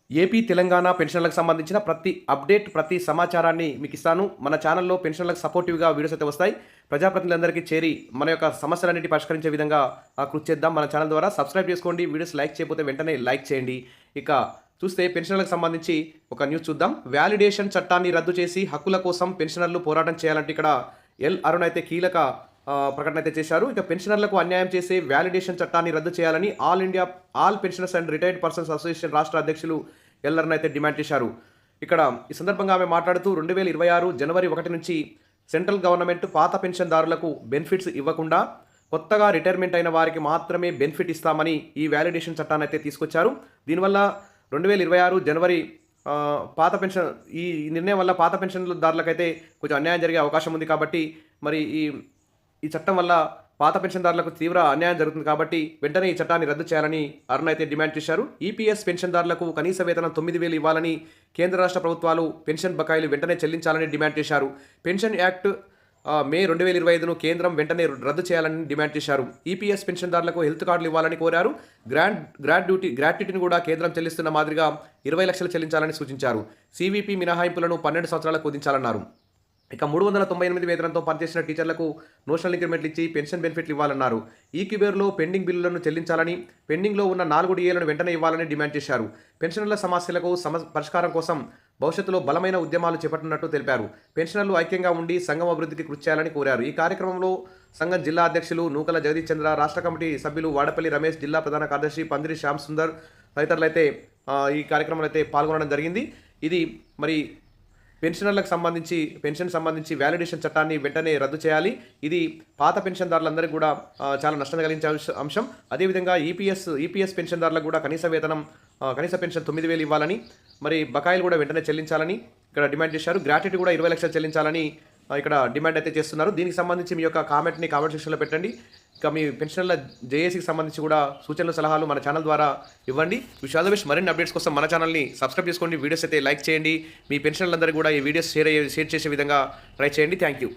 AP, Telangana పెన్షన్లకు సంబంధించిన ప్రతి అప్డేట్, ప్రతి సమాచారాన్ని మీకు ఇస్తాను. మన ఛానల్‌లో పెన్షన్లకు సపోర్టివ్‌గా వీడియోస్ అయితే వస్తాయి. ప్రజాప్రతినిధులందరికీ చేరి మన యొక్క సమస్యలన్నిటి పరిష్కరించే విధంగా కృషి చేద్దాం. మన ఛానల్ ద్వారా సబ్స్క్రైబ్ చేసుకోండి. వీడియోస్ లైక్ చేయకపోతే వెంటనే లైక్ చేయండి. ఇక చూస్తే పెన్షన్లకు సంబంధించి ఒక న్యూస్ చూద్దాం. వాలిడేషన్ చట్టాన్ని రద్దు చేసి హక్కుల కోసం పెన్షనర్లు పోరాటం చేయాలంటే ఇక్కడ ఎల్. అరుణ్ అయితే కీలక ప్రకటన అయితే చేశారు. ఇక పెన్షనర్లకు అన్యాయం చేసే వాలిడేషన్ చట్టాన్ని రద్దు చేయాలని all pensioners and retired persons association రాష్ట్ర అధ్యక్షులు ఎల్. అరుణ్ అయితే డిమాండ్ చేశారు. ఇక్కడ ఈ సందర్భంగా ఆమె మాట్లాడుతూ 2026 జనవరి 1 నుంచి సెంట్రల్ గవర్నమెంట్ పాత పెన్షన్దారులకు బెనిఫిట్స్ ఇవ్వకుండా కొత్తగా రిటైర్మెంట్ అయిన వారికి మాత్రమే బెనిఫిట్ ఇస్తామని ఈ వాలిడేషన్ చట్టాన్ని అయితే తీసుకొచ్చారు. దీనివల్ల 2026 జనవరి పాత పెన్షన్ ఈ నిర్ణయం వల్ల పాత పెన్షన్దారులకైతే కొంచెం అన్యాయం జరిగే అవకాశం ఉంది. కాబట్టి మరి ఈ చట్టం వల్ల పాత పెన్షన్దారులకు తీవ్ర అన్యాయం జరుగుతుంది. కాబట్టి వెంటనే ఈ చట్టాన్ని రద్దు చేయాలని అరుణ్ అయితే డిమాండ్ చేశారు. ఈపీఎస్ పెన్షన్దారులకు కనీస వేతనం 9,000 ఇవ్వాలని కేంద్ర రాష్ట్ర ప్రభుత్వాలు పెన్షన్ బకాయిలు వెంటనే చెల్లించాలని డిమాండ్ చేశారు. పెన్షన్ యాక్ట్ మే 2025ను కేంద్రం వెంటనే రద్దు చేయాలని డిమాండ్ చేశారు. ఈపీఎస్ పెన్షన్దారులకు హెల్త్ కార్డులు ఇవ్వాలని కోరారు. గ్రాట్యుటీని కూడా కేంద్రం చెల్లిస్తున్న మాదిరిగా 20 లక్షలు చెల్లించాలని సూచించారు. సివిపి మినహాయింపులను 12 సంవత్సరాలకు కుదించాలన్నారు. ఇక 398 వేతనంతో పనిచేసిన టీచర్లకు నోషనల్ ఇంక్రిమెంట్లు ఇచ్చి పెన్షన్ బెనిఫిట్లు ఇవ్వాలన్నారు. ఈక్యూబేర్లో పెండింగ్ బిల్లులను చెల్లించాలని, పెండింగ్లో ఉన్న 4 డిఏలను వెంటనే ఇవ్వాలని డిమాండ్ చేశారు. పెన్షనర్ల సమస్యలకు పరిష్కారం కోసం భవిష్యత్తులో బలమైన ఉద్యమాలు చేపట్టినట్టు తెలిపారు. పెన్షనర్లు ఐక్యంగా ఉండి సంఘం అభివృద్ధికి కృషి చేయాలని కోరారు. ఈ కార్యక్రమంలో సంఘం జిల్లా అధ్యక్షులు నూకల జగదీష్ చంద్ర, రాష్ట్ర కమిటీ సభ్యులు వాడపల్లి రమేష్, జిల్లా ప్రధాన కార్యదర్శి పందిరి శ్యామ్ సుందర్ తదితరులు అయితే ఈ కార్యక్రమంలో అయితే పాల్గొనడం జరిగింది. ఇది మరి పెన్షనర్లకు సంబంధించి వాలిడేషన్ చట్టాన్ని వెంటనే రద్దు చేయాలి. ఇది పాత పెన్షన్దారులందరికీ కూడా చాలా నష్టం కలిగించే అంశం. అదేవిధంగా ఈపీఎస్ పెన్షన్దారులకు కూడా కనీస పెన్షన్ 9,000 ఇవ్వాలని, మరి బకాయిలు కూడా వెంటనే చెల్లించాలని ఇక్కడ డిమాండ్ చేశారు. గ్రాట్యుటీ కూడా 20 లక్షలు చెల్లించాలని ఇక్కడ డిమాండ్ అయితే చేస్తున్నారు. దీనికి సంబంధించి మీ యొక్క కామెంట్ సెక్షన్లో పెట్టండి. ఇక మీ పెన్షన్ల జేఏసీకి సంబంధించి కూడా సూచనలు, సలహాలు మన ఛానల్ ద్వారా ఇవ్వండి. విష్ మరిన్ని అప్డేట్స్ కోసం మన ఛానల్ని సబ్స్క్రైబ్ చేసుకోండి. వీడియోస్ అయితే లైక్ చేయండి. మీ పెన్షన్లందరూ కూడా ఈ వీడియోస్ షేర్ చేసే విధంగా ట్రై చేయండి. Thank you.